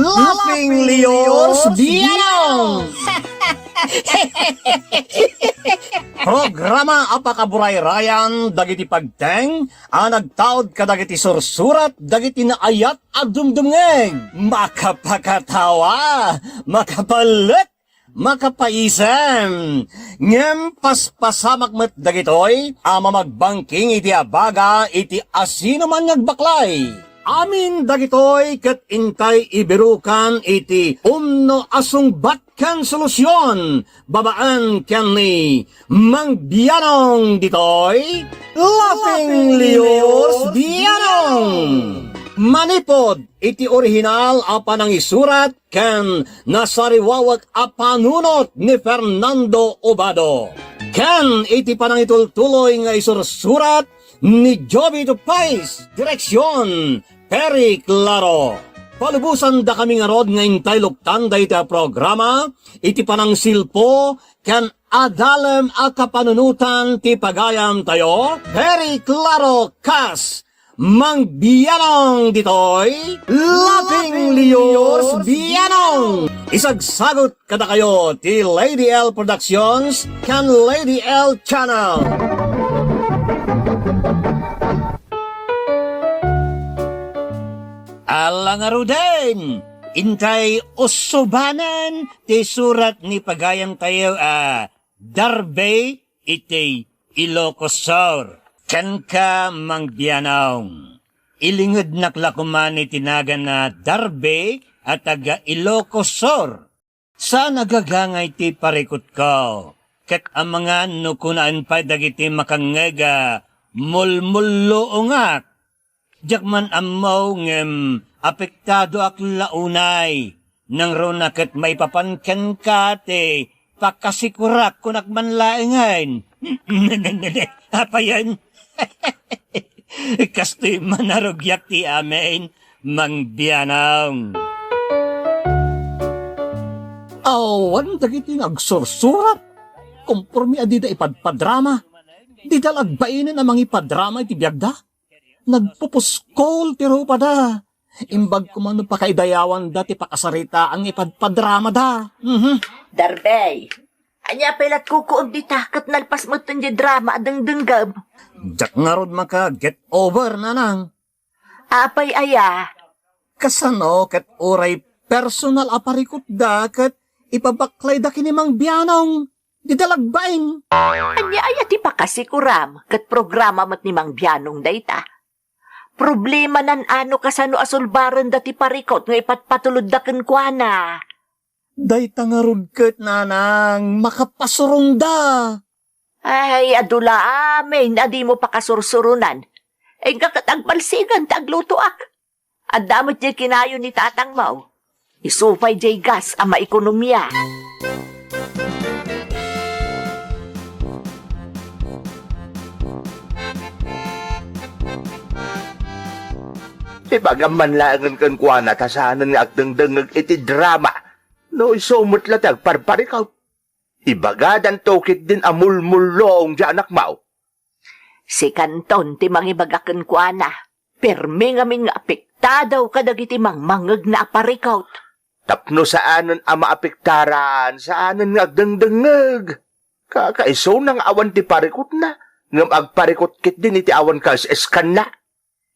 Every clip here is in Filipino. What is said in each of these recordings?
Laughing Leos Bianong! Programa apakaburay rayan dagiti pagteng nagtaod ka dagiti sursurat dagiti naayat at dumdumngeg makapakatawa makapalit makapaisem ngem paspasamak met dagitoy ama magbangking iti abaga iti asino man nagbaklay. Amin dagitoy ket intay ibirukan iti umno asong batkan solusyon babaan ken ni Mang Bianong ditoy Laughing Leos Bianong. Manipod iti orihinal apan ang isurat ken nasariwawag apanunot ni Fernando Obado. Ken iti panangitultuloy nga isursurat ni Joby Tupais. Direksyon Perry Claro. Palubusan da kami nga rod nga intay luktan da iti programa iti panang silpo ken adalem a kapanunutan ti pagayam tayo Perry Claro kas Mang Bianong ditoy Laughing Leos Bianong. Isagsagot kada kayo ti Lady L Productions ken Lady L Channel. Alang aruden, intay usubanan ti surat ni pagayam tayo Darbe iti Ilocosur. Kan ka Mang Bianong. Ilingod naklakuman iti naga na Darbe at taga Ilocosur. Sa nagagangay ti parikot ko. Kat ang mga nukunaan pa dagiti makangega mulmullo ungak. Jakman amaw ngem apektado ak launay. Nang rona kat may papankan ka te pakasikurak kunak manlaengan. Apa yan? Kastoy manarugyak ti amin, Mang Bianong. Awan dagiti nagsursurat. Kompormi adida ipadpadrama. Di dalagbainin ang mga ipadrama iti biyagda. Nagpupuskol ti rupa da. Imbag kumano pa kaidayawan da ti pakasarita ang ipadpadrama da. Darbay, anya pelat kukuod di takat nalpas mo di drama dengdenggab. Jak nga rod maka get over nanang. Apay aya? Kasano ket oray personal aparikot da ket ipabaklay da kini Mang Bianong. Di dalagbain. Anya aya ti pakasikuram ket programa mat ni Mang Bianong dayta. Problema nan ano kasano asulbaran dati parikot nga ipatpatulod da ken kuana. Dayta nga rod ket nanang makapasurong da. Ay, adula amin, adi mo pakasursurunan. Ay, kakatagbalsigan, taglutoak. Adamot jay kinayo ni tatang mau. Isupay jay gas, ama ekonomiya. Ibagam manlangan kan kuana tasanan nga agdengdengag iti drama. No isumot latag parparikaw. Ibagadan tokit din amulmulong dyan anak mau. Si Kanton ti mangibagaken kuana. Permi ngamin nga apektadaw kadagiti mangmangeg na aparikaut. Tapno saanan ama apektaran, saanan nga agdengdengag. Kakaiso nang awan ti parikot na. Ngam agparikot kit din iti awan ka eskan na.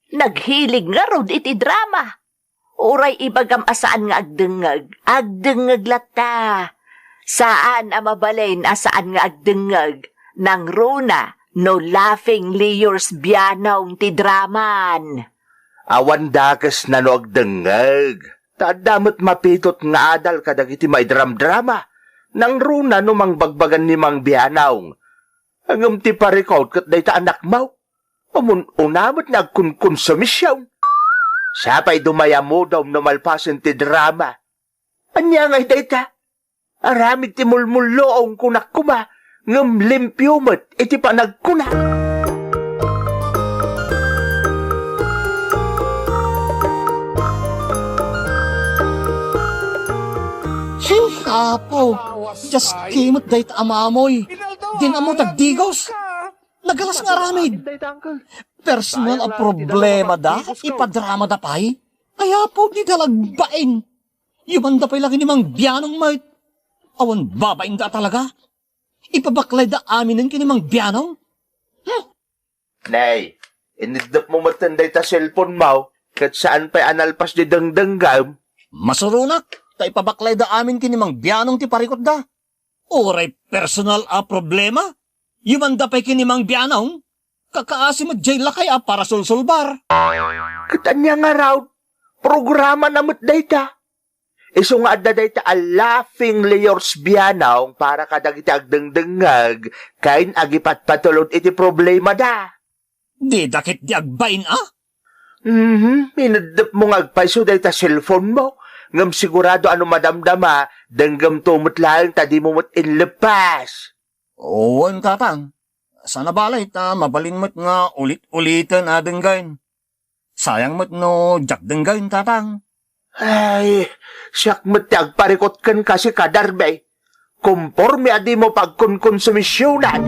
Naghilig nga rod iti drama. Uray ibagam asaan nga agdengag lata. Saan amabalain asaan nga agdengag nang runa no Laughing Leos Bianong ti draman. Awan dakas na no agdengag. Tadamot mapitot nga adal kadagiti may dram-drama. Nang runa no mang bagbagan ni Mang Bianong. Angam ti parikaut kat day ta anak mau. Amun unamot na agkunkonsumisyon. Sapay dumaya mo daw no malpasan ti drama. Anya ngay day ta? Aramid ti mulmulloong kunak kuma. Ngam limpyumot iti panagkunak. Apo, just kimot dayta amamoy. Din amo tagdigos. Nagalas nga ramid. Personal a problema da, ipadrama da pay. Kaya po di dalagbain. Yuman da pa'y laki ni Mang Bianong mait. Awan babain da talaga. Ipabaklay da amin ng kinimang Bianong. Nay, inidap mo matanday ta cellphone mo, kat saan pa'y analpas di dangdanggam. Masurunak, ta ipabaklay da amin kinimang Bianong ti parikot da. Oray personal a problema. Yuman da pa'y kinimang Bianong. Kakaasi mag-jail lakay para sulsulbar. Katanya nga raw, programa namot dayta. Iso nga adda dayta a laughing layers bianaw para kadagiti agdangdangag kain agipat patulod iti problema da. Di dakit di agbain Minadap mo nga agpaiso dayta cellphone mo. Ngam sigurado ano madamdama, danggam tumot lang tadi mo mo't inlepas. Owan tatang. Sana balay ta mabalin mo't nga ulit-ulitan adenggain. Sayang mo't no jak denggain tatang. Ay, siyak mo't agparikot kan kasi kadarbay. Kumporme adi mo pagkonsumisyonan.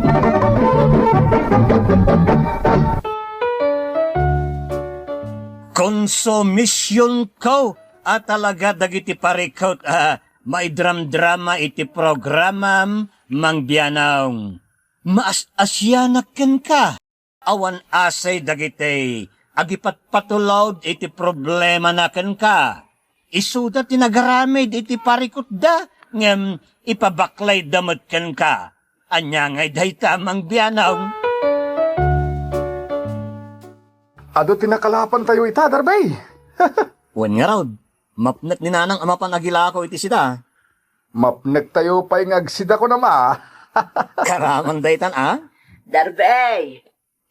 Konsumisyon ko at talaga dagiti parikot may dram-drama iti programam Mang Bianong. Maas-asyanak ken ka. Awan asay dagiti agipat patulod iti problema na ken ka. Isuda tinagaramid iti parikot da ngem ipabaklay damot ken ka. Anya ngay dayta Mang Bianong. Ado tinakalapan tayo ita, Darbay. Wan nga raw, mapnet ni nanang amapan agila ko iti sida. Mapnek tayo pa'y ngagsida ko na Karaman daytan Darbay,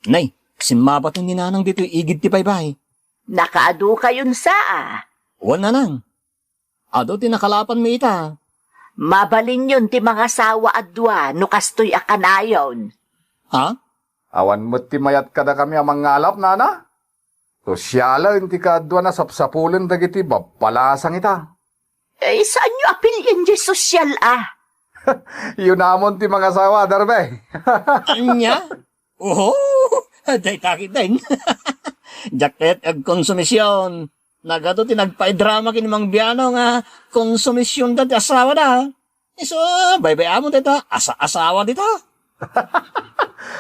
Nay, simmabat ni nanang dito igid ti baybay. nakaadu kayon Wan nanang. Ado tinakalapan mi ita. Mabalin yun ti mga sawa at dua no kastoy akanayon. Ha? Awan mo't ti mayat kada kami ang mangalap, nana. Sosyala, hindi ka adwa na sapsapulan dagiti bapalasang ita. Saan nyo apilyan di sosyal Yun namon ti mga sawa, Darbay. Anya? Oo, day takit din. Jaket ag konsumisyon. Nagato tinagpaidrama kini Mang Bianong konsumisyon dati asawa da. Iso, baybay amon dito, asawa dito.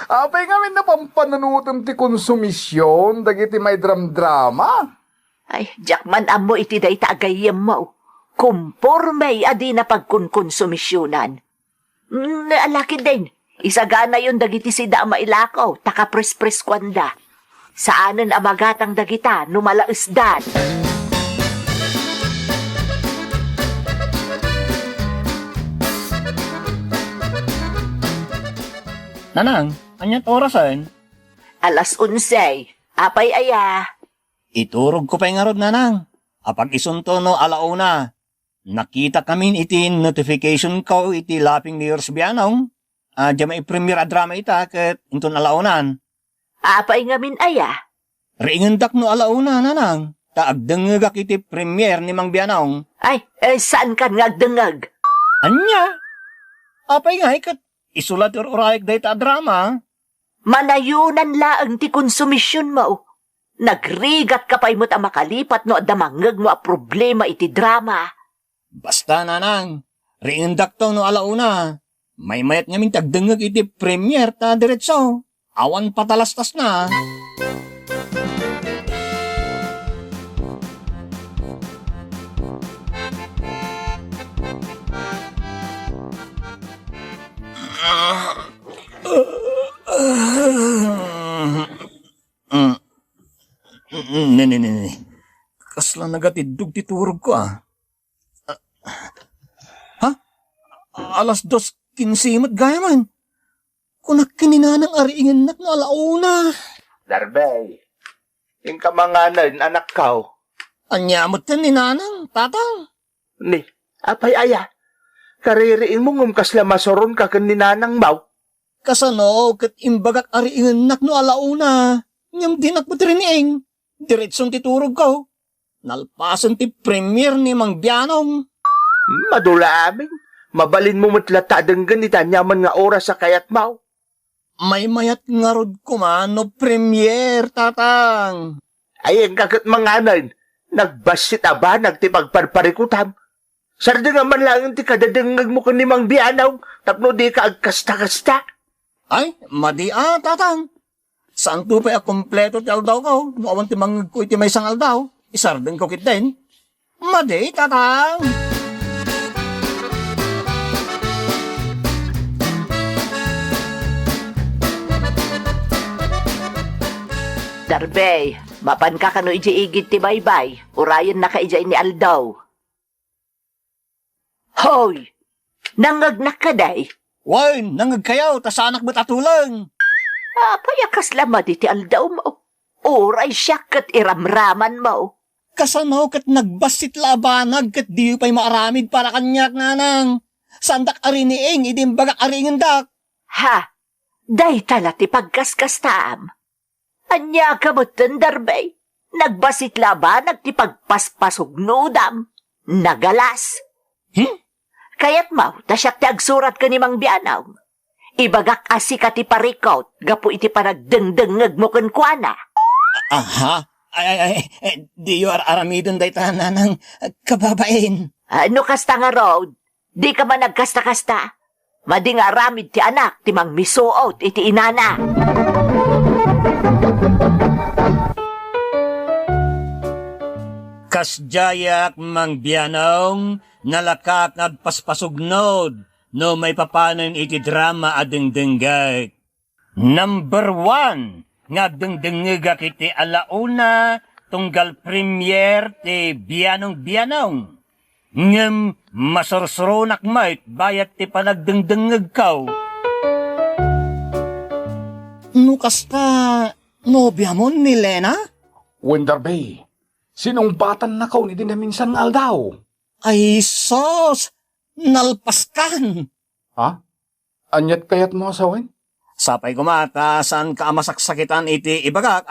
Apay ngamin na pampanunutom ti konsumisyon, dagiti may dram-drama. Ay, jakman amo iti day taagayem mo. Kumpormay adi na pagkunkonsumisyonan. Alaki din, isagana yun dagiti sida mailakaw, takapres-pres kwanda. Saanan amagatang dagita, numalaisdan. Nanang, anyat orasan? 11:00, apay aya. Iturog ko pa'y nga rod, nanang. Apag isunto no alauna. Nakita kami iti notification ko iti Laping New Year's Bianong. Diya may premier drama ita kat inton alaunan. Apay ngamin aya. Ringendak no alauna, nanang. Taagdengagak iti premier ni Mang Bianong. Ay, saan ka ngagdengag? Anya? Apay nga kat isulat urayag day ta drama. Manayunan laang ti konsumisyon mo. Nagrigat ka pa'y mo't makalipat no adamangag mo a problema iti drama. Basta, nanang. Ringendak to no alauna. May mayat ngamin tagdengag iti premier ta diretso. Awan patalastas na. Ne. Kasla nagatidug ti turog ko Ha? 2:15 gaya man. Kunak kininanang ariingin nak na alauna. Darbay, yung kamanganan, anak kao. Anyamot yan ni nanang, tatang. Ni, apay aya. Kaririin mo ngumkasla masoron ka kan ni nanang maw. Kasano, kat imbagak ariingin nak no alauna. Ngam dinak mo triniing. Diretsong titurog ko. Nalpasan ti premier ni Mang Bianong. Madula amin. Mabalin mo matlata denggan ita nyaman nga oras sa kayat maw. May mayat nga rod kumano premier, tatang. Ay, ang kagat manganan. Nagbasit aba, nagtipagparparikutam. Sarda nga man lang ti kadadangag mo kan ni Mang Biyanaw, tapno di ka agkasta-kasta. Ay, madi tatang. Saan to pa kompleto ti aldaw ko? Noawan ti mangag ko iti may isang aldaw. Isarden ko kit din. Madi, tatang. Darbay, mapan ka kano iji igit ti baybay. Urayan na ka ija ni Aldaw. Hoy! Nangagnak ka day. Way, nangag kayaw, tas anak mo't atulang. Payakas lama di ti Aldaw mo. Uray siya kat iramraman mo. Kasano kat nagbasit labanag kat di pa'y maaramid para kanyak nanang. Sandak ariniing, idim bagak aringin dak. Ha? Day tala ti pagkaskastaam. Anya ka mo Darbay. Nagbasit laba, nagtipagpaspasog nudam. Nagalas. Kaya't mau, tasyak ti agsurat ka ni Mang Biyanaw. Ibagak asi ka ti parikot, gapu iti panagdengdengeg mo kuana. Aha, ay, di yu aramidon day tanan ng kababain. Ano kasta nga road? Di ka man nagkasta-kasta. Madi nga aramid ti anak, ti Mang misuot, iti inana. Kasjayak Mang Biyanaw, nalakak agpaspasugnod, no may papanon iti drama adengdenggay. Number 1, ngagdengdengegak iti alauna, tunggal premier ti Biyanong. Ngem masursurunak mait, bayat ti panagdengdengeg kaw. Nukasta, nobya mo ni Lena? Wonder Bay, sinumbatan na kaw ni din na minsan nga aldaw. Ay, sos! Nalpaskan! Ha? Anyat kayat mo asawan? Sapay kumata, saan ka masaksakitan iti ibagak,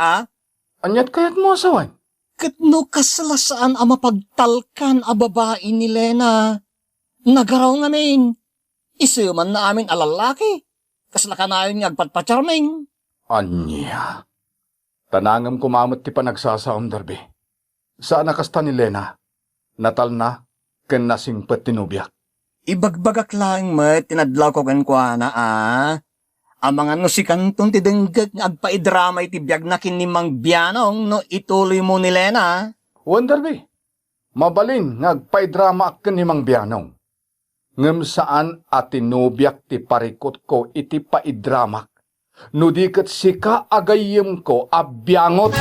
Anyat kayat mo asawan? Katno kaslasaan ang mapagtalkan a babae ni Lena. Nagaraw ngamin. Isuman na amin alalaki. Kaslakanayon nga agpatpacharming. Anya. Tanangam kumamot ti panagsasaom, Darby. Saan nakasta ni Lena? Natal na, ken nasing tinubyak. Ibagbagak lang met, tinadlaw ko kenkwana, Ang mga nusikantong tidenggag nga agpaidrama iti biyag na kin ni Mang Biyanaw no ituloy mo ni Lena. Wonderby, mabalin ngagpaidrama akken ni Mang Biyanaw. Ngem saan atinubyak ti parikot ko iti paidramak. No di ket sika agayem ko abyangot.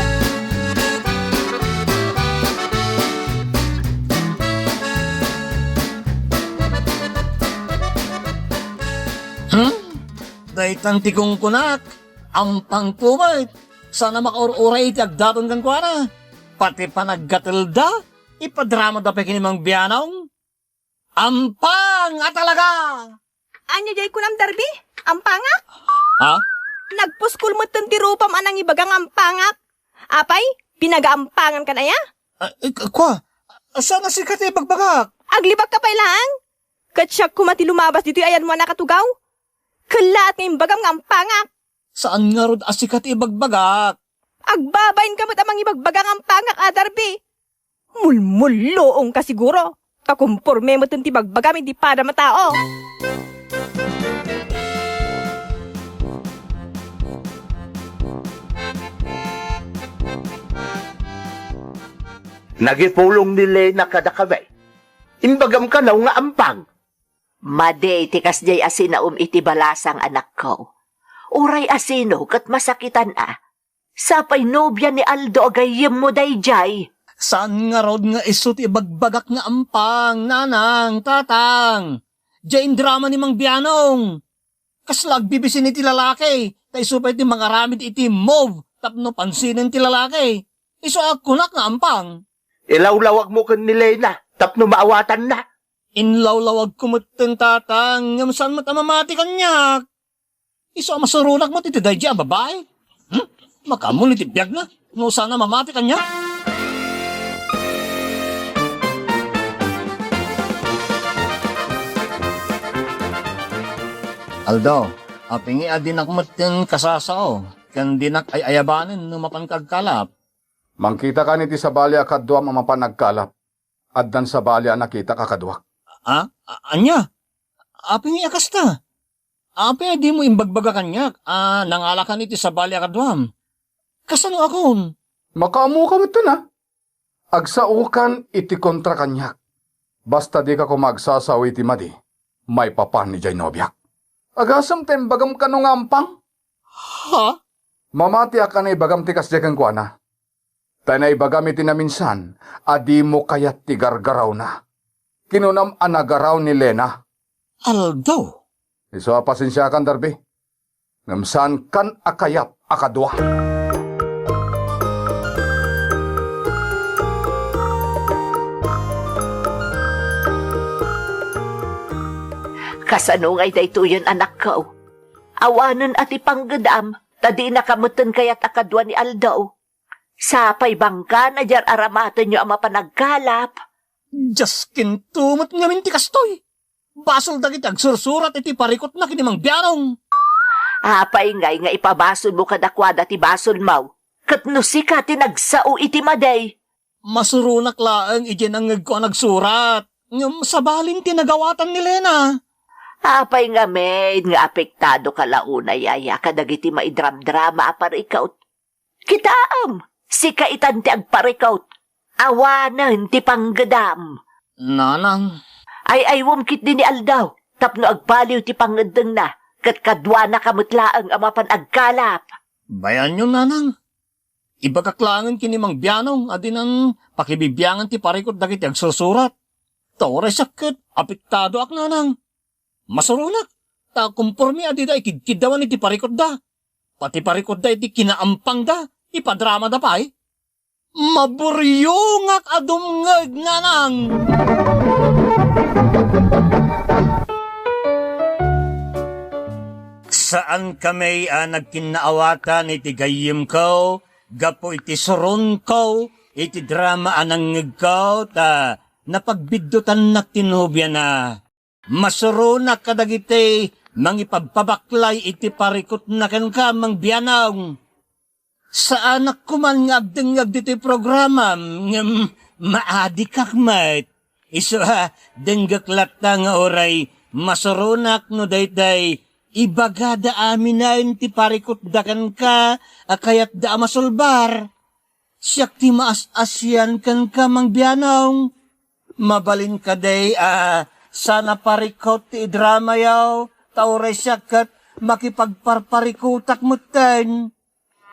Daytan tikong kunak, ang pangpumait, sana makaur-uray iti agdaton kang kuana. Pati panaggatilda, ipadrama da pekin ni Mang Biyanaw. Ampang talaga! Anya jay kunam Darby? Ampangak? Ha? Nagpuskul mo ti rupam anang ibagang ampangak. Apay, pinagaampangan ka na ya? Kwa, sana si Kati bagbagak? Aglibag ka pa lang? Katsyak kumati lumabas dito ayan mo nakatugaw? Kalat ngayong bagam nga ampangak. Saan nga rod asikat ibagbagak? Agbabayin ka mo't amang ibagbagang ampangak, Darby. Mulmuloong ka siguro. Kakumpurme mo ti bagbagam hindi para matao. Nagipulong ni Lena kada kabay. Imbagam ka na nga ampang. Maday tikas jay asina iti balasang anak ko. Uray asino kat masakitan Sapay nobya ni Aldo agayem mo day jay. Saan nga rod nga isut ibagbagak nga ampang, nanang, tatang? Diyan drama ni Mang Biyanaw. Kaslag bibisin iti lalaki, tay supay ti mga ramid iti move, tapno pansinin ti lalaki. Iso akunak nga ampang. Ilawlawag mo kan ni Lena, tapno maawatan na. Inlawlawag kumutun tatang, ngam saan mo tamamati kanyak? Iso masurunak mo titi dayja ang babae. Makamon iti biyag na, no sana mamati kanyak. Aldo, apingi adinak mo tin kasasao, kan dinak ay ayabanin no mapankagkalap. Mangkita ka niti sa balya kadwa mamapanagkalap. Addan sa balya nakita kakadwak. Anya? Api nga kasta. Api di mo imbagbaga kanyak. Nangalakan iti sa bali akadwam. Kasano akon? Makaamu ka mo na. Agsaukan iti kontra kanyak. Basta di ka kumagsasaw iti madi, may papan ni Jay Nobiak. Agasam tembagam ka nung ampang. Ha? Mamati ka na ibagam ti kasyakan ko na. Tayo na ibagam iti na minsan, adi mo kayat ti gargaraw na. Kinunam anagaraw ni Lena. Aldaw? Iso pasensya kan darbi. Ngamsan kan akayat akadwa. Kasano ngay daytoyon anak ko? Awanon at ipanggadam, tadi nakamutan kayat akadwa ni Aldaw. Sapay bangka na jar aramatan nyo ang mapanagkalap. Jaskin tumot nga minti kastoy. Basol dagit agsursurat iti parikot na kinimang biyanong. Apay ngay nga ipabasol mo kadakwada ti basol maw. Katno si ka tinagsao iti maday. Masurunak laang iyan ang ngag ko nagsurat. Ngam sabalin tinagawatan ni Lena. Apay nga maid nga apektado ka launa yaya kadagiti maidram-drama aparikaut. Kitaam, si kaitan ti agparikaut. Awanan ti panggadam. Nanang, Ay wumkit din ni Aldaw. Tapno agpaliw ti pangadeng na. Kat kadwa na kamutlaang amapan agkalap. bayan yun nanang. Ibagaklangan kinimang biyanong adinang pakibibiyangan ti parikot dagiti agsusurat. Tore sakit, apektado ak nanang. Masurunak, ta kumpormi adida ikidkidawan iti parikot da. Pati parikot da iti kinaampang da, ipadrama da pa eh. Maburyongak adumngag nanang. Saan kami nagkinaawatan iti gayim ko, gapo iti suron ko, iti drama anangig ko, ta napagbidutan na tinubya na. Masurunak kadagiti, mangipagpabaklay iti parikot na kankamang biyanong. Saan akuman nga agdengag diti programa, maadi kakmat. Iso denggaklat nga oray, masurunak no dayday, ibagada amin na ti parikot dakan ka, kayat da masulbar. Siyak ti maas-asyan kan kamang biyanong. Mabalin ka day, sana parikot ti drama yaw, tauray siyakat makipagparparikutak mutan.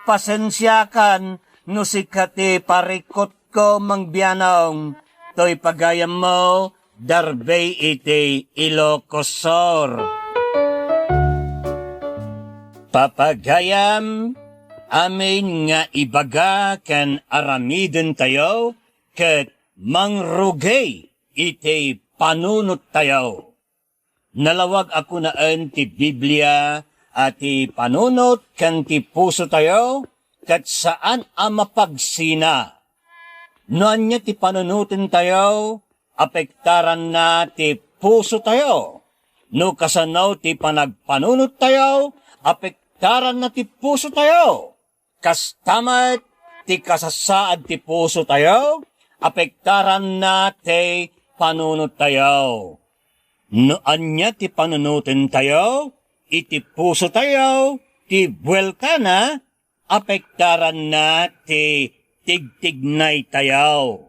Pasensyakan, no sikati parikot ko mang biyanong, to'y pagayam mo, darbay iti Ilocosor. Papagayam, amin nga ibaga kan aramiden tayo, ket mangrugay iti panunot tayo. Nalawag ako naan ti Biblia at ti panunot kan ti puso tayo, kat saan mapagsina. Noan niya ti panunutin tayo, apektaran na ti puso tayo. No kasanaw ti panagpanunot tayo, apektaran na ti puso tayo. Kastamat ti kasasaad ti puso tayo, apektaran na ti panunot tayo. Noan niya ti panunutin tayo, iti puso tayo, ti buwel ka na, apektaran na ti tigtignay tayo.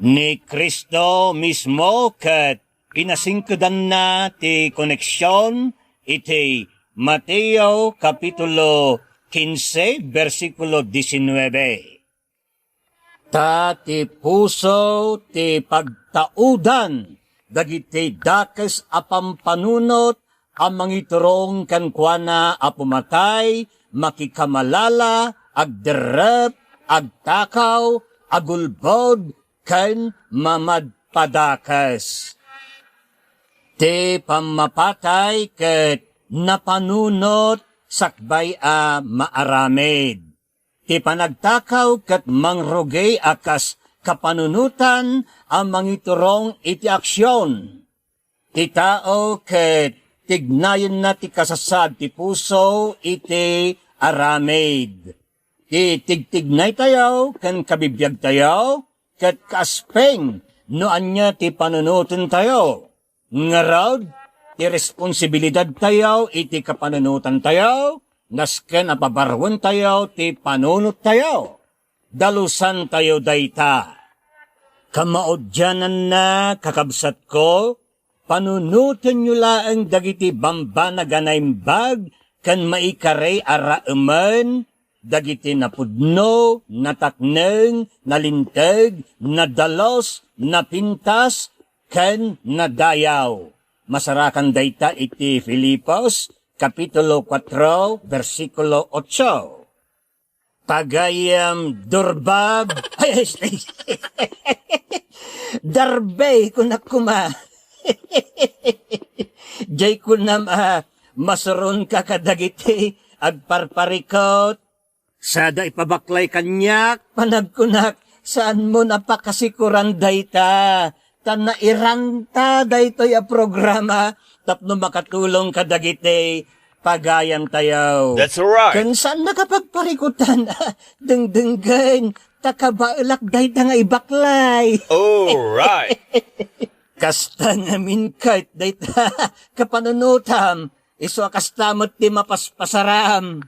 Ni Kristo mismo kat pinasingkadan na ti koneksyon, iti Mateo Kapitulo 15, versikulo 19. Ta ti puso ti pagtaudan, dagiti dakes apampanunot, ang mangiturong kankwana apumatay, makikamalala, agderep, agtakaw, agulbod, kan mamadpadakas. Ti pamapatay ket napanunot sakbay maaramid. Ti panagtakaw ket mangrugay akas kapanunutan ang mangiturong iti aksyon. Ti tao ket tignayon na ti kasasad ti puso iti aramid. Ti tigtignay tayo, kan kabibiyag tayo, kat kaspeng no anya ti panunutan tayo. Ngaraw, ti responsibilidad tayo, iti kapanunutan tayo, nasken apabarwan tayo, ti panunot tayo. Dalusan tayo dayta. Kamaodyanan na, kakabsat ko, panunutan nyo laang dagiti bamba na ganaimbag, kan maikaray arauman, dagiti napudno, natakneng, nalinteg, nadalos, napintas, kan nadayaw. Masarakan dayta iti Filipos, Kapitulo 4, versikulo 8. Pagayam durbab, darbay kunakuma. Jay kunam masurun ka kadagiti agparparikot. Sada ipabaklay kanyak, panagkunak, saan mo napakasikuran dayta. Tan nairanta daytoy a programa, tapno makatulong kadagiti pagayam tayo. That's right. Kan saan nakapagparikutan, dengdenggan, takabailak dayta nga ibaklay. All right. Kasta ngamin kahit dayta kapanunutam, iso kastamot ti mapaspasaram.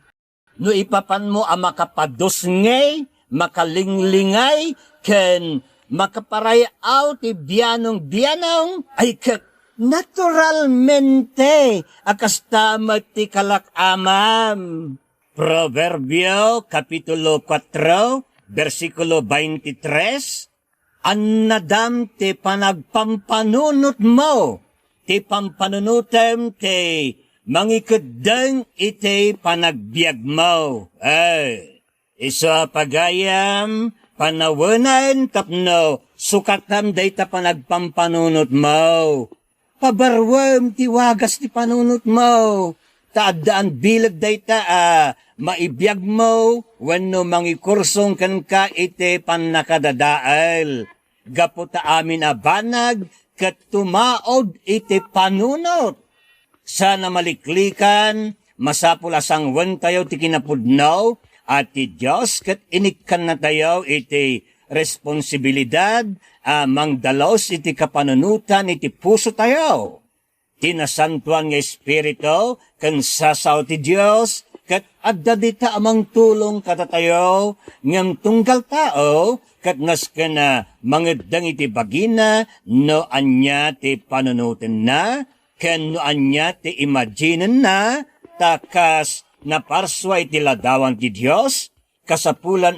No ipapan mo ang makapadusngay, makalinglingay, ken makaparayaw ti bianong, ay naturalmente akastamot ti kalakamam. Proverbio, Kapitulo 4, versikulo 23, Annadam ti panagpampanunot mo, ti pampanunutem ti mangikadang iti panagbiag mo. Ay, isa pagayam, panawanan tapno, sukatam dayta panagpampanunot mo. Pabarwam ti wagas ti panunot mo. Taadaan bilag dayta maibiyag mo, wenno mangikursong kan ka iti panakadadaal. Gapo ta amin abanag, kat tumaod iti panunot. Sana maliklikan, masapulasang wan tayo ti kinapudnaw, at ti Diyos kat inikkan na tayo iti responsibilidad, amang dalos iti kapanunutan iti puso tayo. Tinasantuan nga Espiritu, kan sasaw ti Diyos, kat adda dita amang tulong katatayo, ngam tunggal tao, kat nasken na mangedang iti bagina, no anya ti panunutin na, ken no anya ti imaginen na, takas na parswa iti ladawan ti Diyos, kasapulan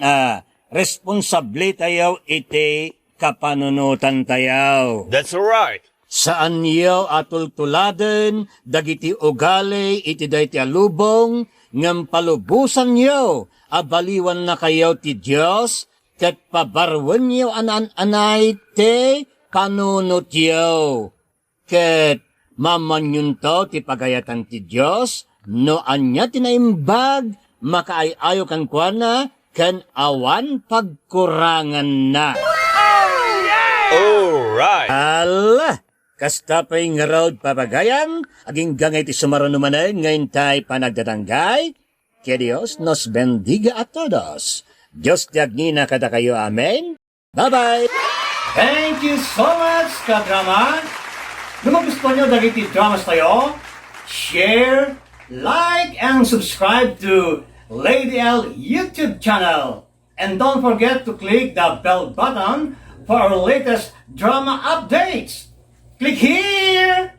responsable tayo iti kapanunutan tayo. That's right. Saan niyo atultuladen, dagiti ugali, iti dayti alubong, ngam palubusan niyo, abaliwan na kayo ti Diyos, kat pabarwan niyo anan-anay ti panunot niyo. Kat mamanyun to ti pagayatan ti Diyos, no anya tinaimbag, makaayayo kan kuana, kan awan pagkurangan na. All right. Ala! Kasta pa'y nga road papagayan, aging gangay ti sumarunumanan, ngayon tayo panagdatanggay. Que Dios nos bendiga a todos. Diyos tiagnina kada kayo, amen. Bye-bye! Thank you so much, kadrama! Kung magustuhan nyo dagiti dramas tayo, share, like, and subscribe to Lady L YouTube channel. And don't forget to click the bell button for our latest drama updates. Click here!